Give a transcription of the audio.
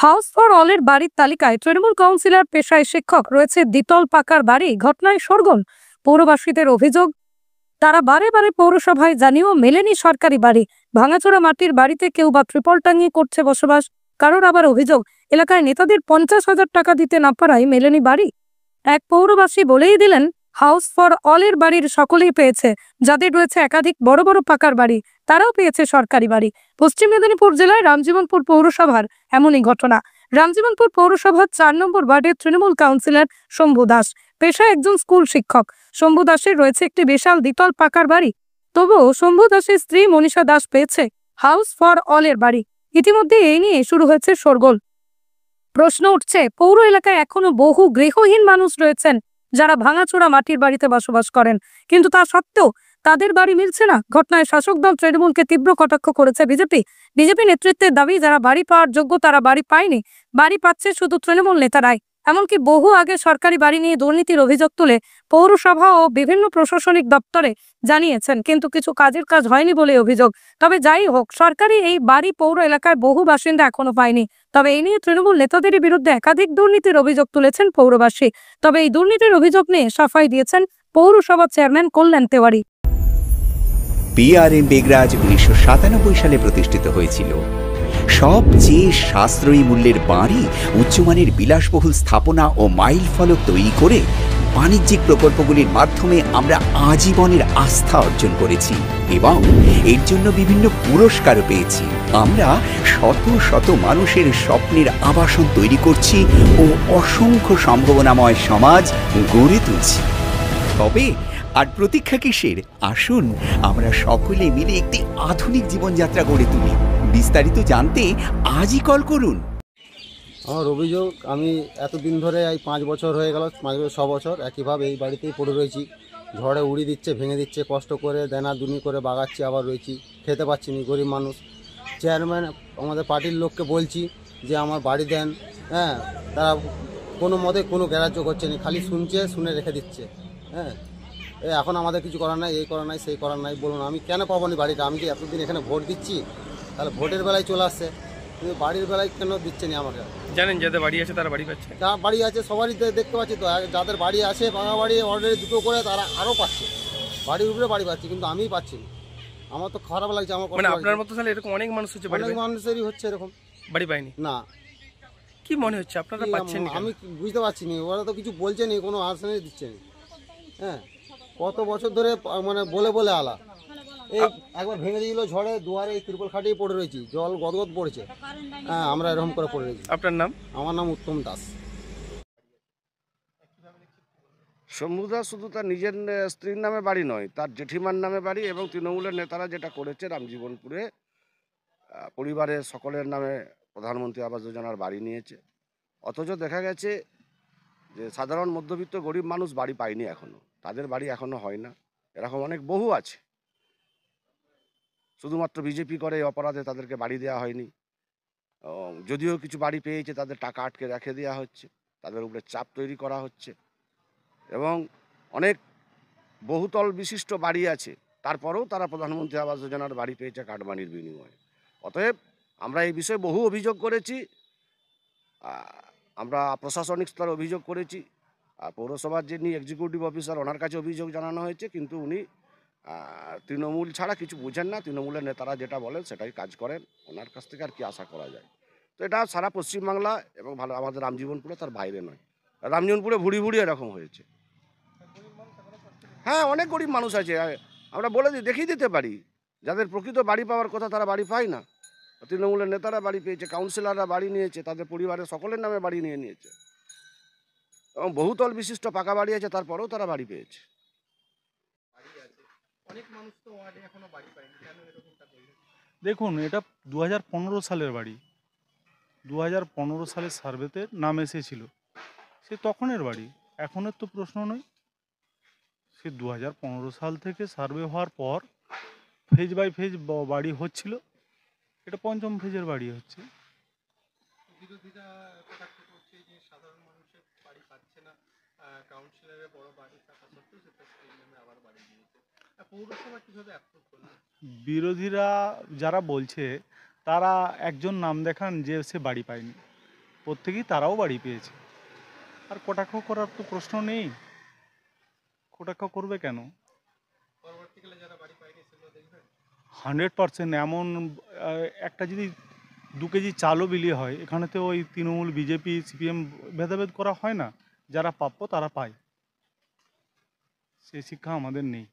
House for অলের বাড়ির তালিকায় Trinamool councillor পেশায় শিক্ষক, রয়েছে দ্বিতল পাকার বাড়ি। ঘটনায় সরগোল পৌরবাসীদের অভিযোগ, তারা বারে বারে পৌরসভায় জানিয়েও মেলেনি সরকারি বাড়ি। ভাঙাচোরা মাটির বাড়িতে কেউ বা ত্রিপল টাঙিয়ে করছে বসবাস। কারোর আবার অভিযোগ, এলাকায় নেতাদের 50,000 টাকা দিতে না পারায় মেলেনি বাড়ি। এক পৌরবাসী বলেই দিলেন, হাউস ফর অলের বাড়ির সকলেই পেয়েছে, যাদের রয়েছে একাধিক বড় বড় পাকার বাড়ি তারাও পেয়েছে সরকারি বাড়ি। পশ্চিম মেদিনীপুর জেলায় রামজীবনপুর পৌরসভার এমনই ঘটনা। রামজীবনপুর পৌরসভার 4 নম্বর ওয়ার্ডের তৃণমূল কাউন্সিলর শম্ভু দাস, পেশায় একজন স্কুল শিক্ষক। শম্ভু দাসের রয়েছে একটি বিশাল দ্বিতল পাকার বাড়ি। তবুও শম্ভু দাসের স্ত্রী মনীষা দাস পেয়েছে হাউস ফর অলের বাড়ি। ইতিমধ্যে এই নিয়ে শুরু হয়েছে শোরগোল। প্রশ্ন উঠছে, পৌর এলাকায় এখনো বহু গৃহহীন মানুষ রয়েছেন যারা ভাঙাচোরা মাটির বাড়িতে বসবাস করেন, কিন্তু তা সত্ত্বেও তাদের বাড়ি মিলছে না। ঘটনায় শাসক দল তৃণমূলকে তীব্র কটাক্ষ করেছে বিজেপি নেতৃত্বের দাবি, যারা বাড়ি পাওয়ার যোগ্য তারা বাড়ি পায়নি, বাড়ি পাচ্ছে শুধু তৃণমূল নেতারাই। এমনকি বহু আগে সরকারি বাড়ি নিয়ে দুর্নীতির অভিযোগ তুলে পৌরসভা ও বিভিন্ন প্রশাসনিক দপ্তরে জানিয়েছেন, কিন্তু কিছু কাজের কাজ হয়নি বলে অভিযোগ। তবে যাই হোক, সরকারি এই বাড়ি পৌর এলাকায় বহু বাসিন্দা এখনো পায়নি। তবে এই নিয়ে তৃণমূল নেতাদের বিরুদ্ধে একাধিক দুর্নীতির অভিযোগ তুলেছেন পৌরবাসী। তবে এই দুর্নীতির অভিযোগ নিয়ে সাফাই দিয়েছেন পৌরসভার চেয়ারম্যান কল্যাণ তেওয়ারি। পিআরএম বেগরাজ 1997 সালে প্রতিষ্ঠিত হয়েছিল। সবচেয়ে সাশ্রয়ী মূল্যের বাড়ি, উচ্চমানের বিলাসবহুল স্থাপনা ও মাইল ফলক তৈরি করে বাণিজ্যিক প্রকল্পগুলির মাধ্যমে আমরা আজীবনের আস্থা অর্জন করেছি এবং এর জন্য বিভিন্ন পুরস্কারও পেয়েছি। আমরা শত শত মানুষের স্বপ্নের আবাসন তৈরি করছি ও অসংখ্য সম্ভাবনাময় সমাজ গড়ে তুলছি। তবে আর প্রতীক্ষা কিসের? আসুন আমরা সকলে মিলে একটি আধুনিক জীবনযাত্রা গড়ে তুলি। বিস্তারিত জানতে আজই কল করুন। আমার অভিযোগ, আমি এতদিন ধরে এই 5 বছর হয়ে গেল, 5 বছর 6 বছর একইভাবে এই বাড়িতেই পড়ে রয়েছি। ঝড়ে উড়িয়ে দিচ্ছে, ভেঙে দিচ্ছে, কষ্ট করে দেনা দুনি করে বাগাচ্ছি, আবার রয়েছি, খেতে পাচ্ছি না, গরিব মানুষ। চেয়ারম্যান আমাদের পার্টির লোককে বলছি যে আমার বাড়ি দেন, হ্যাঁ, তারা কোনো মতে কোনো গ্রাহ্য করছে না, খালি শুনছে, শুনে রেখে দিচ্ছে। হ্যাঁ, এখন আমাদের কিছু করার নাই, এই করার নাই, সেই করার নাই। বলুন আমি কেন পাবো না বাড়িটা? আমি কি এতদিন এখানে ভোট দিচ্ছি? তাহলে ভোটের বেলায় চলে আসছে, কিন্তু বাড়ির বেলায় কেন দিচ্ছে না আমাকে? জানেন যাদের বাড়ি আছে তারা বাড়ি পাচ্ছে, যার বাড়ি আছে সবারই দেখতে পাচ্ছি তো, যাদের বাড়ি আছে ভাঙা বাড়ি অলরেডি 2টো করে, তারা আরও পাচ্ছে, বাড়ির উপরে বাড়ি পাচ্ছে, কিন্তু আমিই পাচ্ছি না। আমার তো খারাপ লাগছে। আমার মানে আপনার মতো তাহলে এরকম অনেক মানুষ হচ্ছে, অনেক মানুষেরই হচ্ছে এরকম, বাড়ি পায়নি। না কি মনে হচ্ছে আপনারা পাচ্ছেন? আমি বুঝতে পারছি না, ওরা তো কিছু বলছে না, কোনো আশ্বাস দিচ্ছে না। হ্যাঁ, কত বছর ধরে মানে বলে বলে আলা, এই একবার ভেঙে দিয়েছিল ঝড়ে, দুয়ারে ত্রিপল খাটিয়ে পড়ে রয়েছি, জল গদগদ পড়েছে। হ্যাঁ, আমরা এরকম করে পড়ে রয়েছি। আপনার নাম? আমার নাম উত্তম দাস। শম্ভু দাস শুধু তার নিজের স্ত্রীর নামে বাড়ি নয়, তার জেঠিমার নামে বাড়ি, এবং তৃণমূলের নেতারা যেটা করেছে রামজীবনপুরে পরিবারের সকলের নামে প্রধানমন্ত্রী আবাস যোজনার বাড়ি নিয়েছে। অথচ দেখা গেছে যে সাধারণ মধ্যবিত্ত গরিব মানুষ বাড়ি পায়নি এখনো, তাদের বাড়ি এখনো হয় না। এরকম অনেক বহু আছে, শুধুমাত্র বিজেপি করে এই অপরাধে তাদেরকে বাড়ি দেওয়া হয়নি। যদিও কিছু বাড়ি পেয়েছে, তাদের টাকা আটকে রেখে দেওয়া হচ্ছে, তাদের উপরে চাপ তৈরি করা হচ্ছে, এবং অনেক বহুতল বিশিষ্ট বাড়ি আছে, তারপরেও তারা প্রধানমন্ত্রী আবাস যোজনার বাড়ি পেয়েছে কাটমানির বিনিময়ে। অতএব আমরা এই বিষয়ে বহু অভিযোগ করেছি, আমরা প্রশাসনিক স্তরে অভিযোগ করেছি, পৌরসভার যিনি এক্সিকিউটিভ অফিসার ওনার কাছে অভিযোগ জানানো হয়েছে, কিন্তু উনি তৃণমূল ছাড়া কিছু বুঝেন না। তৃণমূলের নেতারা যেটা বলেন সেটাই কাজ করেন, ওনার কাছ থেকে আর কি আশা করা যায়? তো এটা সারা পশ্চিমবাংলা এবং ভালো আমাদের রামজীবনপুরে তার বাইরে নয়, রামজীবনপুরে ভুড়ি ভুড়ি এরকম হয়েছে। হ্যাঁ, অনেক গরিব মানুষ আছে, আমরা বলে দেখিয়ে দিতে পারি, যাদের প্রকৃত বাড়ি পাওয়ার কথা তারা বাড়ি পায় না। তৃণমূলের নেতারা বাড়ি পেয়েছে, কাউন্সিলররা বাড়ি নিয়েছে, তাদের পরিবারের সকলের নামে বাড়ি নিয়ে নিয়েছে, এবং বহুতল বিশিষ্ট পাকা বাড়ি আছে, তারপরেও তারা বাড়ি পেয়েছে। দেখুন, এটা 2015 সালের বাড়ি, 2015 সালের সার্ভেতে নাম এসেছিল, সে তখনের বাড়ি, এখনের তো প্রশ্ন নয়। সে 2015 সাল থেকে সার্ভে হওয়ার পর ফেজ বাই ফেজ বাড়ি হচ্ছিল, এটা 5ম ফেজের বাড়ি হচ্ছে। বিরোধীরা কটাক্ষ করছে যে সাধারণ মানুষের বাড়ি পাচ্ছে না, কাউন্সিলরের বড় বাড়ি থাকা সত্ত্বেও সেটা স্ত্রীর নামে আবার বাড়ি দিয়েছে। পৌরসভা কীভাবে অ্যাপ্রুভ করলো? বিরোধীরা যারা বলছে তারা একজন নাম দেখান যে সে বাড়ি পায়নি, প্রত্যেকেই তারাও বাড়ি পেয়েছে। আর কটাক্ষ করার তো প্রশ্ন নেই, কটাক্ষ করবে কেন? পরবর্তীকালে যারা বাড়ি পায়নি সেগুলো দেখবেন। 100% এমন একটা যদি 2 কেজি চালও বিলি হয়, এখানে তো ওই তৃণমূল, বিজেপি, সিপিএম ভেদাভেদ করা হয় না। যারা প্রাপ্য তারা পায়, সেই শিক্ষা আমাদের নেই।